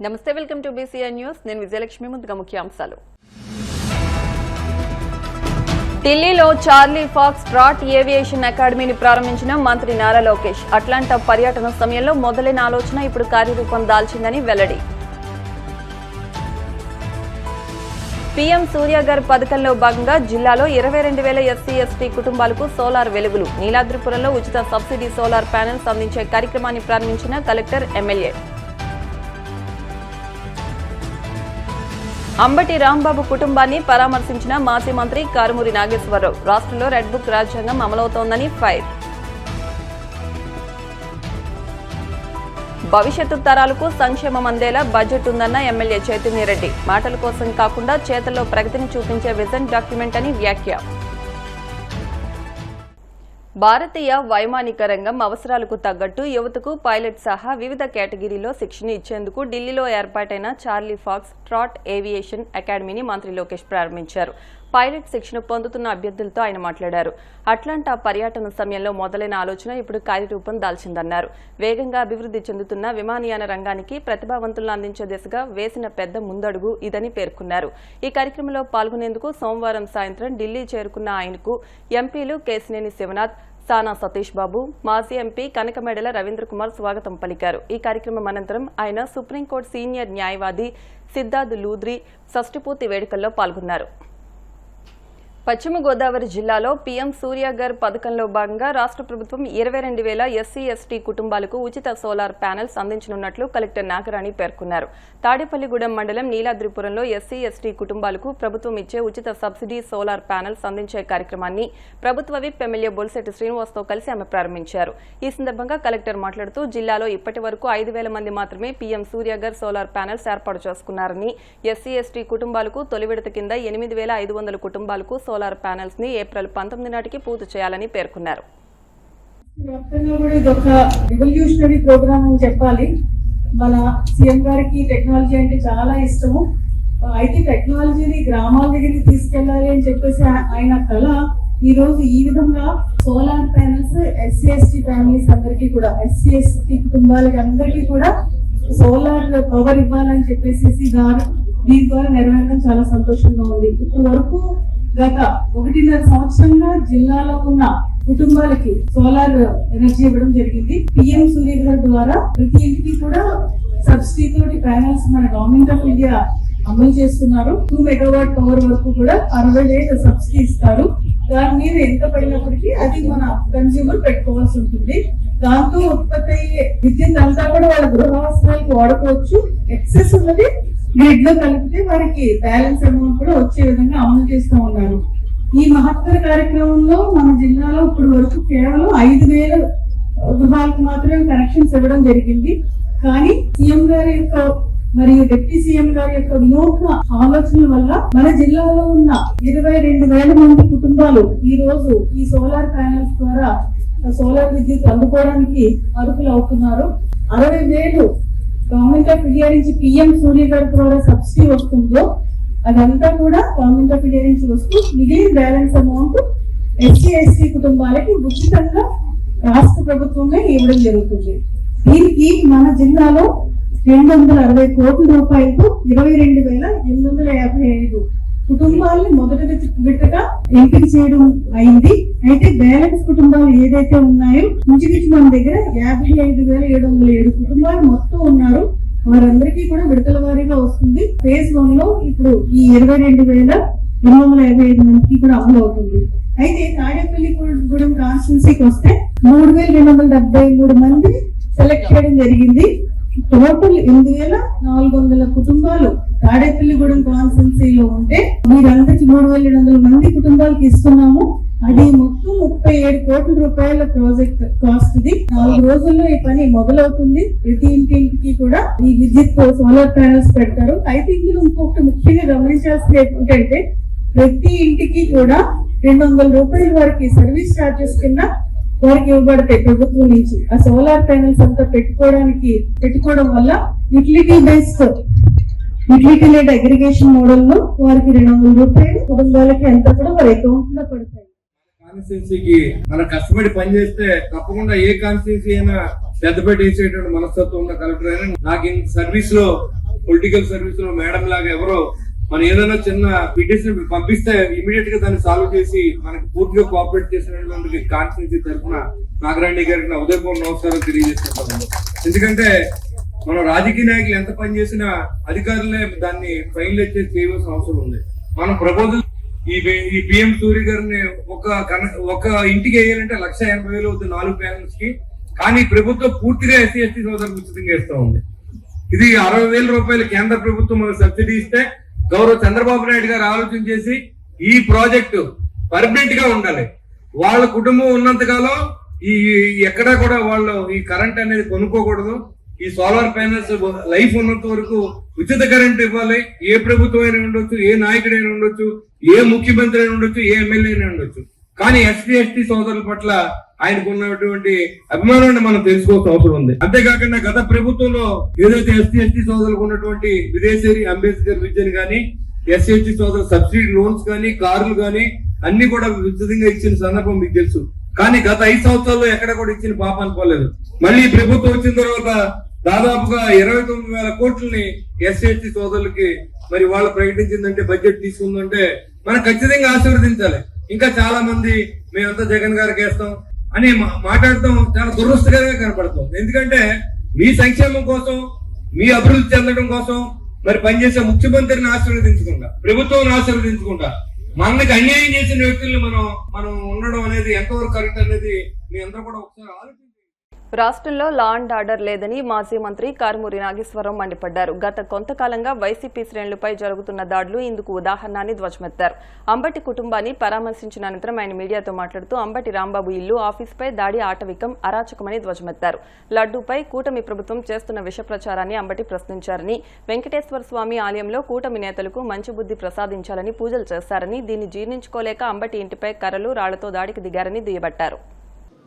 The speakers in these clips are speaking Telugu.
నమస్తే, వెల్కమ్ టు బీసీఎన్ న్యూస్. నేను విజయలక్ష్మి. ముందుగా ముఖ్యాంశాలు. ఢిల్లీలో చార్లీ ఫాక్స్ ట్రాట్ ఏవియేషన్ అకాడమీని ప్రారంభించిన మంత్రి నారా లోకేష్. అట్లాంటా పర్యటన సమయంలో మొదలైన ఆలోచన ఇప్పుడు కార్యరూపం దాల్చిందని వెల్లడి. పీఎం సూర్యఘర్ పథకంలో భాగంగా జిల్లాలో 22,000 ఎస్సీ ఎస్టీ కుటుంబాలకు సోలార్ వెలుగులు. నీలాద్రిపురంలో ఉచిత సబ్సిడీ సోలార్ ప్యానెల్స్ అందించే కార్యక్రమాన్ని ప్రారంభించిన కలెక్టర్, ఎమ్మెల్యే. అంబటి రాంబాబు కుటుంబాన్ని పరామర్శించిన మాజీ మంత్రి కారుమూరి నాగేశ్వరరావు. రాష్ట్రంలో రెడ్ బుక్ రాజ్యాంగం అమలవుతోందని ఫైర్. భవిష్యత్తు తరాలకు సంక్షేమం అందేలా బడ్జెట్ ఉందన్న ఎమ్మెల్యే చైతన్యరెడ్డి. మాటల కోసం కాకుండా చేతల్లో ప్రగతిని చూపించే విజన్ డాక్యుమెంట్ అని వ్యాఖ్య. భారతీయ వైమానిక రంగం అవసరాలకు తగ్గట్టు యువతకు పైలట్ సహా వివిధ కేటగిరీలో శిక్షణ ఇచ్చేందుకు ఢిల్లీలో ఏర్పాటైన చార్లీ ఫాక్స్ ట్రాట్ ఏవియేషన్ అకాడమీని మంత్రి లోకేష్ ప్రారంభించారు. పైలట్ శిక్షణ పొందుతున్న అభ్యర్థులతో ఆయన మాట్లాడారు. అట్లాంటా పర్యటన సమయంలో మొదలైన ఆలోచన ఇప్పుడు కార్యరూపం దాల్చిందన్నారు. వేగంగా అభివృద్ధి చెందుతున్న విమానయాన రంగానికి ప్రతిభావంతులను అందించే దిశగా వేసిన పెద్ద ముందడుగు ఇదని పేర్కొన్నారు. ఈ కార్యక్రమంలో పాల్గొనేందుకు సోమవారం సాయంత్రం ఢిల్లీ చేరుకున్న ఆయనకు ఎంపీలు కేశినేని శివనాథ్, సానా సతీష్ బాబు, మాజీ ఎంపీ కనకమేడల రవీంద్ర కుమార్ స్వాగతం పలికారు. ఈ కార్యక్రమం అనంతరం ఆయన సుప్రీంకోర్టు సీనియర్ న్యాయవాది సిద్ధార్థ్ లూద్రి షష్ఠిపూర్తి వేడుకల్లో పాల్గొన్నారు. పశ్చిమ గోదావరి జిల్లాలో పీఎం సూర్యఘర్ పథకంలో భాగంగా రాష్ట్ర ప్రభుత్వం 22,000 ఎస్సీ ఎస్టీ కుటుంబాలకు ఉచిత సోలార్ ప్యానెల్స్ అందించనున్నట్లు కలెక్టర్ నాగరాణి పేర్కొన్నారు. తాడేపల్లిగూడెం మండలం నీలాద్రిపురంలో ఎస్సీ ఎస్టీ కుటుంబాలకు ప్రభుత్వం ఇచ్చే ఉచిత సబ్సిడీ సోలార్ ప్యానెల్స్ అందించే కార్యక్రమాన్ని ప్రభుత్వ విప్ ఎమ్మెల్యే బొలిశెట్టి శ్రీనివాస్తో కలిసి ఆమె ప్రారంభించారు. ఈ సందర్భంగా కలెక్టర్ మాట్లాడుతూ జిల్లాలో ఇప్పటి వరకు 5,000 మంది మాత్రమే పీఎం సూర్యఘర్ సోలార్ ప్యానెల్స్ ఏర్పాటు చేసుకున్నారని, ఎస్సీ ఎస్టీ కుటుంబాలకు తొలి విడత కింద 8,500 కుటుంబాలకు సోలార్ ప్యానెల్స్ ని ఏప్రిల్ 19 నాటికి పూర్తి చేయాలని పేర్కొన్నారు. రివల్యూషనరీ ప్రోగ్రామ్ అని చెప్పాలి. మన సీఎం గారికి టెక్నాలజీ అంటే చాలా ఇష్టము. అయితే టెక్నాలజీని గ్రామాల దగ్గరికి తీసుకెళ్లాలి అని చెప్పేసి ఆయన కళ ఈ రోజు ఈ విధంగా solar panels SC ST families అందరికీ కూడా, ఎస్సీ ఎస్టీ కుటుంబాలకి అందరికీ కూడా సోలార్ పవర్ ఇవ్వాలని చెప్పేసి దీని ద్వారా నెరవేరడం చాలా సంతోషంగా ఉంది. ఇప్పటి వరకు గత 1.5 సంవత్సరంగా జిల్లాలో ఉన్న కుటుంబాలకి సోలార్ ఎనర్జీ ఇవ్వడం జరిగింది. పిఎం సూర్యఘర్ ద్వారా ప్రతి ఇంటికి కూడా సబ్సిడీ తోటి ప్యానెల్స్ మన గవర్నమెంట్ ఆఫ్ ఇండియా అమలు చేస్తున్నారు. 2 మెగావాట్ పవర్ వరకు కూడా 60,000 సబ్సిడీ ఇస్తారు. దాని మీద ఎంత పడినప్పటికీ అది మన కన్స్యూమర్ పెట్టుకోవాల్సి ఉంటుంది. దాంతో ఉత్పత్తి అయ్యే విద్యుత్ అంతా కూడా వాళ్ళ గృహ అవసరాలకు వాడుకోవచ్చు. ఎక్సెస్ ఉన్నది గ్రిడ్ లో కలిపితే వారికి బ్యాలెన్స్ అమౌంట్ కూడా వచ్చే విధంగా అమలు చేస్తూ ఉన్నారు. ఈ మహత్తర కార్యక్రమంలో మన జిల్లాలో ఇప్పుడు వరకు కేవలం 5,000 గృహాలకు మాత్రమే కనెక్షన్స్ ఇవ్వడం జరిగింది. కానీ సీఎం గారి యొక్క మరియు డిప్యూటీ సీఎం గారి యొక్క వినూత్న ఆలోచనల వల్ల మన జిల్లాలో ఉన్న 22,000 మంది కుటుంబాలు ఈ రోజు ఈ సోలార్ ప్యానెల్స్ ద్వారా సోలార్ విద్యుత్ అందుకోవడానికి అర్హులు అవుతున్నారు. 60,000 గవర్నమెంట్ ఆఫ్ ఇండియా నుంచి పిఎం సూర్యఘర్ ద్వారా సబ్సిడీ వస్తుందో అదంతా కూడా గవర్నమెంట్ ఆఫ్ ఇండియా నుంచి వస్తూ మిగిలిన బ్యాలెన్స్ అమౌంట్ ఎస్సీ ఎస్టీ కుటుంబాలకి ఉచితంగా రాష్ట్ర ప్రభుత్వమే ఇవ్వడం జరుగుతుంది. దీనికి మన జిల్లాలో 260 కోట్ల రూపాయలతో 22,855 కుటుంబాలని మొదటి విడతగా ఎంపిక చేయడం అయింది. అయితే బ్యాలెన్స్ కుటుంబాలు ఏదైతే ఉన్నాయో ఇంచుమించు మన దగ్గర 55,707 కుటుంబాలు మొత్తం ఉన్నారు. వారందరికీ కూడా విడతల వారీగా వస్తుంది. ఫేజ్ 1 లో ఇప్పుడు ఈ 22,855 మందికి కూడా అమలు అవుతుంది. అయితే తాడేపల్లిగూడెం కాన్స్టిట్యున్సీకి వస్తే 3,273 మంది సెలెక్ట్ చేయడం జరిగింది. టోటల్ 8,400 కుటుంబాలు తాడేపల్లిగూడెం కాన్స్టిట్యున్సీలో ఉంటే మీరందరికి 3,200 మంది కుటుంబాలకు ఇస్తున్నాము. అది మొత్తం 37 కోట్ల రూపాయల ప్రాజెక్ట్ కాస్ట్. ఇది 4 రోజుల్లో ఈ పని మొదలవుతుంది. ప్రతి ఇంటికి కూడా ఈ విద్యుత్ సోలార్ ప్యానెల్స్ పెడతారు. అయితే ఇందులో ఇంకొకటి ముఖ్యంగా గమనించాల్సింది ఏంటంటే ప్రతి ఇంటికి కూడా 200 రూపాయల వరకు సర్వీస్ ఛార్జెస్ కింద వారికి ఇవ్వబడతాయి ప్రభుత్వం నుంచి. ఆ సోలార్ ప్యానెల్స్ అంతా పెట్టుకోవడం వల్ల యూటిలిటీ లెడ్ అగ్రిగేషన్ మోడల్ లో వారికి 200 రూపాయలు కుటుంబాలకి ఎంత కూడా వారి అకౌంట్ లో పడతాయి. కాన్స్టిట్యున్సీకి మనం కష్టపడి పనిచేస్తే తప్పకుండా ఏ కాన్స్టిట్యున్సీ అయినా పెద్దపేట వేసేటువంటి మనస్తత్వం ఉన్న కలెక్టర్ అయినా నాకు సర్వీస్ లో పొలిటికల్ సర్వీస్ లో మేడం లాగా ఎవరో మనం ఏదైనా చిన్న పిటిషన్ పంపిస్తే ఇమీడియట్ గా దాన్ని సాల్వ్ చేసి మనకి పూర్తిగా కోఆపరేట్ చేసినటువంటి కాన్స్టిట్యూన్సీ తరఫున నాగరాణి గారికి నా ఉదయపూర్వ నమస్కారం తెలియజేస్తున్నాను. ఎందుకంటే మనం రాజకీయ నాయకులు ఎంత పని చేసినా అధికారులే దాన్ని ఫైనలైజ్ చేసి చేయవలసిన అవసరం ఉంది. మనం ప్రపోజల్ ఈ పిఎం సూర్య గారిని ఒక ఇంటికి వేయాలంటే 1,80,000 అవుతుంది 4 ప్యానల్స్ కి. కానీ ప్రభుత్వం పూర్తిగా ఎస్సీ ఎస్టీ సోదరులకు ఉచితంగా ఇస్తా ఉంది. ఇది 60,000 రూపాయలు కేంద్ర ప్రభుత్వం మనకు సబ్సిడీ ఇస్తే గౌరవ చంద్రబాబు నాయుడు గారు ఆలోచన చేసి ఈ ప్రాజెక్టు పర్మనెంట్ గా ఉండాలి. వాళ్ళ కుటుంబం ఉన్నంతకాలం ఈ ఎక్కడా కూడా వాళ్ళు ఈ కరెంట్ అనేది కొనుక్కోకూడదు. ఈ సోలార్ ప్యానల్స్ లైఫ్ ఉన్నంత వరకు ఉచిత కరెంట్ ఇవ్వాలి. ఏ ప్రభుత్వం అయినా ఉండొచ్చు, ఏ నాయకుడైనా ఉండొచ్చు, ఏ ముఖ్యమంత్రి అయినా ఉండొచ్చు, ఏ ఎమ్మెల్యే అయినా ఉండొచ్చు. కానీ ఎస్సీ ఎస్టీ సోదరుల పట్ల ఆయనకు ఉన్నటువంటి అభిమానాన్ని మనం తెలుసుకోవాల్సిన అవసరం ఉంది. అంతేకాకుండా గత ప్రభుత్వంలో ఏదైతే ఎస్సీ ఎస్టీ సోదరులకు ఉన్నటువంటి విదేశీ అంబేద్కర్ విద్యను కానీ, ఎస్సీ ఎస్టీ సోదరు సబ్సిడీ లోన్స్ కానీ, కార్లు కానీ అన్ని కూడా ఉచితంగా ఇచ్చిన సందర్భం మీకు తెలుసు. కానీ గత 5 సంవత్సరాల్లో ఎక్కడ కూడా ఇచ్చిన పాపాన్ని పోలేదు. మళ్ళీ ప్రభుత్వం వచ్చిన తర్వాత దాదాపుగా 29,000 కోట్లని ఎస్సీ ఎస్టీ సోదరులకి మరి వాళ్ళు ప్రకటించిందంటే, బడ్జెట్ తీసుకుందంటే మనం ఖచ్చితంగా ఆశీర్వదించాలి. ఇంకా చాలా మంది మేమంతా జగన్ గారికి వేస్తాం అని మాట్లాడటం చాలా దురదృష్టకరంగా కనపడుతుంది. ఎందుకంటే మీ సంక్షేమం కోసం, మీ అభివృద్ధి చెందడం కోసం మరి పనిచేసే ముఖ్యమంత్రిని ఆశీర్వదించకుండా, ప్రభుత్వాన్ని ఆశీర్వదించకుండా మనకి అన్యాయం చేసిన వ్యక్తుల్ని మనం ఉండడం అనేది ఎంతవరకు కరెక్ట్ అనేది మీ అందరూ కూడా ఒకసారి ఆలోచించారు. రాష్ట్రంలో లా అండ్ ఆర్డర్ లేదని మాజీ మంత్రి కారుమూరి నాగేశ్వరరావు మండిపడ్డారు. గత కొంతకాలంగా వైసీపీ శ్రేణులపై జరుగుతున్న దాడులు ఇందుకు ఉదాహరణ అని ధ్వజమెత్తారు. అంబటి కుటుంబాన్ని పరామర్శించిన అనంతరం ఆయన మీడియాతో మాట్లాడుతూ అంబటి రాంబాబు ఇల్లు, ఆఫీసుపై దాడి ఆటవికం, అరాచకమని ధ్వజమెత్తారు. లడ్డూపై కూటమి ప్రభుత్వం చేస్తున్న విష ప్రచారాన్ని అంబటి ప్రశ్నించారని, వెంకటేశ్వర స్వామి ఆలయంలో కూటమి నేతలకు మంచి బుద్ధి ప్రసాదించాలని పూజలు చేశారని, దీన్ని జీర్ణించుకోలేక అంబటి ఇంటిపై కర్రలు, రాళ్లతో దాడికి దిగారని దుయ్యబట్టారు.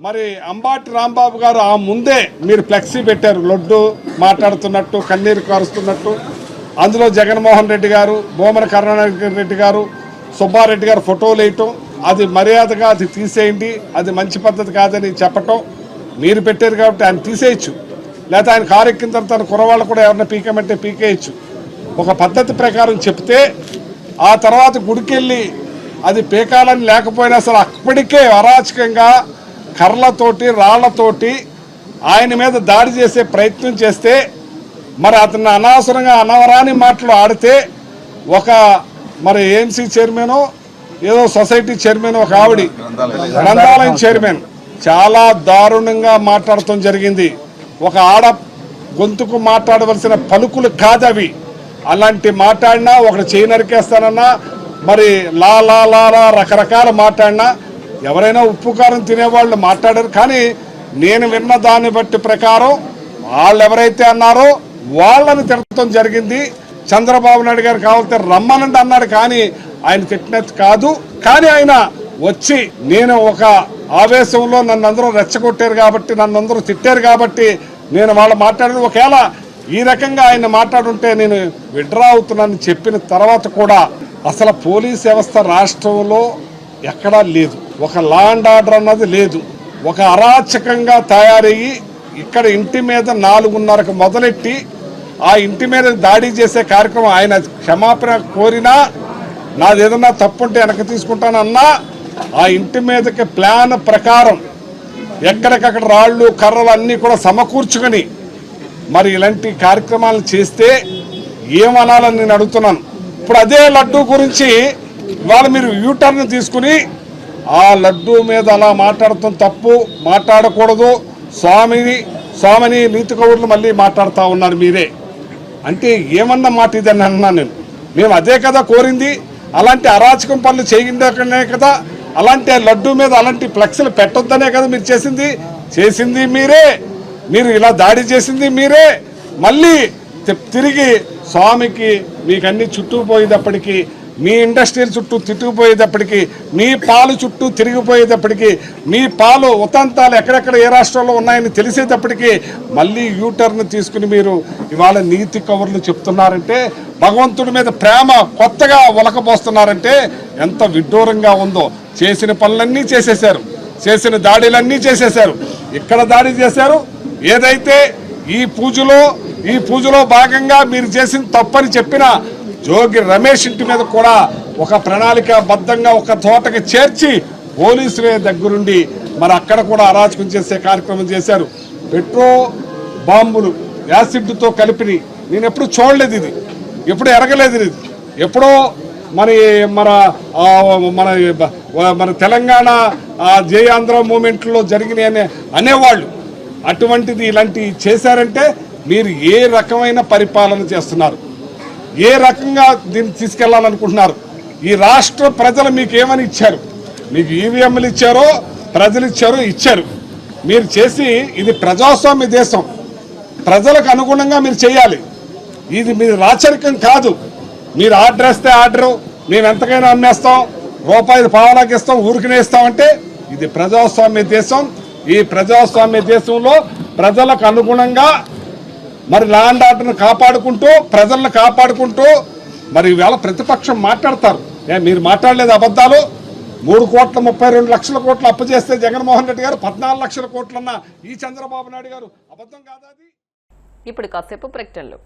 మరి అంబటి రాంబాబు గారు ఆ ముందే మీరు ఫ్లెక్సీ పెట్టారు, లడ్డు మాట్లాడుతున్నట్టు, కన్నీరు కారుస్తున్నట్టు. అందులో జగన్మోహన్ రెడ్డి గారు, భూమన కరుణారెడ్డి గారు, సుబ్బారెడ్డి గారు ఫోటోలు వేయటం, అది మర్యాదగా అది తీసేయండి, అది మంచి పద్ధతి కాదని చెప్పటం. మీరు పెట్టారు కాబట్టి ఆయన తీసేయచ్చు, లేకపోతే ఆయన కారు ఎక్కిన తర్వాత తన కురవాళ్ళు కూడా ఎవరైనా పీకేమంటే పీకేయచ్చు. ఒక పద్ధతి ప్రకారం చెప్తే ఆ తర్వాత గుడికెళ్ళి అది పీకాలని లేకపోయినా అసలు అప్పటికే అరాచకంగా కర్రలతోటి, రాళ్లతోటి ఆయన మీద దాడి చేసే ప్రయత్నం చేస్తే, మరి అతన్ని అనవసరంగా అనవరాని మాటలు ఆడితే ఒక మరి ఏఎంసీ చైర్మన్, ఏదో సొసైటీ చైర్మన్, ఒక ఆవిడ గ్రంథాలయం చైర్మన్ చాలా దారుణంగా మాట్లాడటం జరిగింది. ఒక ఆడ గొంతుకు మాట్లాడవలసిన పలుకులు కాదవి. అలాంటి మాట్లాడినా, ఒకటి చేయి నరికేస్తానన్నా, మరి లా లా లా లా రకరకాల మాట్లాడినా, ఎవరైనా ఉప్పు కారం తినేవాళ్ళు మాట్లాడారు. కానీ నేను విన్న దాన్ని బట్టి ప్రకారం వాళ్ళు ఎవరైతే అన్నారో వాళ్ళని తిట్టడం జరిగింది. చంద్రబాబు నాయుడు గారు కావాలంటే రమ్మనండి అన్నాడు, కానీ ఆయన తిట్టినట్టు కాదు. కానీ ఆయన వచ్చి నేను ఒక ఆవేశంలో నన్ను అందరూ రెచ్చగొట్టారు కాబట్టి, నన్ను అందరూ తిట్టారు కాబట్టి నేను వాళ్ళు మాట్లాడేది. ఒకవేళ ఈ రకంగా ఆయన మాట్లాడుంటే నేను విడ్రా అవుతున్నానని చెప్పిన తర్వాత కూడా అసలు పోలీస్ వ్యవస్థ రాష్ట్రంలో ఎక్కడా లేదు, ఒక లా అండ్ ఆర్డర్ అన్నది లేదు. ఒక అరాచకంగా తయారయ్యి ఇక్కడ ఇంటి మీద 4:30కు మొదలెట్టి ఆ ఇంటి మీద దాడి చేసే కార్యక్రమం. ఆయన క్షమాపణ కోరినా, నాది ఏదన్నా తప్పుంటే వెనక్కి తీసుకుంటానన్నా, ఆ ఇంటి మీదకి ప్లాన్ ప్రకారం ఎక్కడికక్కడ రాళ్ళు, కర్రలు అన్నీ కూడా సమకూర్చుకొని మరి ఇలాంటి కార్యక్రమాలు చేస్తే ఏమనాలని నేను అడుగుతున్నాను. ఇప్పుడు అదే లడ్డూ గురించి ఇవాళ మీరు యూటర్న్ తీసుకుని ఆ లడ్డూ మీద అలా మాట్లాడటం తప్పు, మాట్లాడకూడదు. స్వామిని నీతి కౌరులు మళ్ళీ మాట్లాడుతూ ఉన్నారు మీరే. అంటే ఏమన్నా మాట ఇదని అన్నాను నేను. మేము అదే కదా కోరింది, అలాంటి అరాచకం పనులు చేయకుండానే కదా, అలాంటి లడ్డూ మీద అలాంటి ఫ్లెక్స్లు పెట్టొద్దనే కదా మీరు చేసింది మీరే. మీరు ఇలా దాడి చేసింది మీరే. మళ్ళీ తిరిగి స్వామికి మీకు అన్ని చుట్టుపోయేటప్పటికీ, మీ ఇండస్ట్రీల చుట్టూ తిట్టుకుపోయేటప్పటికీ, మీ పాలు చుట్టూ తిరిగిపోయేటప్పటికీ, మీ పాలు ఉతంతాలు ఎక్కడెక్కడ ఏ రాష్ట్రంలో ఉన్నాయని తెలిసేటప్పటికీ మళ్ళీ యూటర్న్ తీసుకుని మీరు ఇవాళ నీతి కవర్లు చెప్తున్నారంటే, భగవంతుడి మీద ప్రేమ కొత్తగా ఉలకబోస్తున్నారంటే ఎంత విడ్డూరంగా ఉందో. చేసిన పనులన్నీ చేసేశారు, చేసిన దాడులన్నీ చేసేశారు. ఇక్కడ దాడి చేశారు. ఏదైతే ఈ పూజలో ఈ పూజలో భాగంగా మీరు చేసిన తప్పని చెప్పిన జోగి రమేష్ ఇంటి మీద కూడా ఒక ప్రణాళికాబద్ధంగా ఒక తోటకి చేర్చి పోలీసులే దగ్గరుండి మరి అక్కడ కూడా అరాచకం చేసే కార్యక్రమం చేశారు. పెట్రో బాంబులు యాసిడ్తో కలిపి నేను ఎప్పుడు చూడలేదు, ఇది ఎప్పుడు ఎరగలేదు, ఇది ఎప్పుడో మరి మన మన మన తెలంగాణ జై ఆంధ్ర మూమెంట్లో జరిగినాయని అనేవాళ్ళు. అటువంటిది ఇలాంటి చేశారంటే మీరు ఏ రకమైన పరిపాలన చేస్తున్నారు, ఏ రకంగా దీన్ని తీసుకెళ్లాలనుకుంటున్నారు? ఈ రాష్ట్ర ప్రజలు మీకు ఏమని ఇచ్చారు? మీకు ఈవీఎంలు ఇచ్చారో ప్రజలు ఇచ్చారు. మీరు చేసి ఇది ప్రజాస్వామ్య దేశం, ప్రజలకు అనుగుణంగా మీరు చేయాలి. ఇది మీరు రాచరికం కాదు. మీరు ఆర్డర్ వేస్తే ఆర్డరు, మేము ఎంతకైనా అమ్మేస్తాం, రూపాయలు పావలాకి ఇస్తాం, ఊరికినే ఇస్తామంటే ఇది ప్రజాస్వామ్య దేశం. ఈ ప్రజాస్వామ్య దేశంలో ప్రజలకు అనుగుణంగా మరి లా అండ్ ఆర్డర్ను కాపాడుకుంటూ ప్రజలను కాపాడుకుంటూ మరి ఇవాళ ప్రతిపక్షం మాట్లాడతారు. మీరు మాట్లాడలేదు అబద్ధాలు. 3,32,00,000 కోట్లు అప్పు చేస్తే జగన్మోహన్ రెడ్డి గారు 14 లక్షల కోట్లన్న ఈ చంద్రబాబు నాయుడు గారు అబద్ధం కాదా? ఇప్పుడు కాసేపు ప్రకటనలు.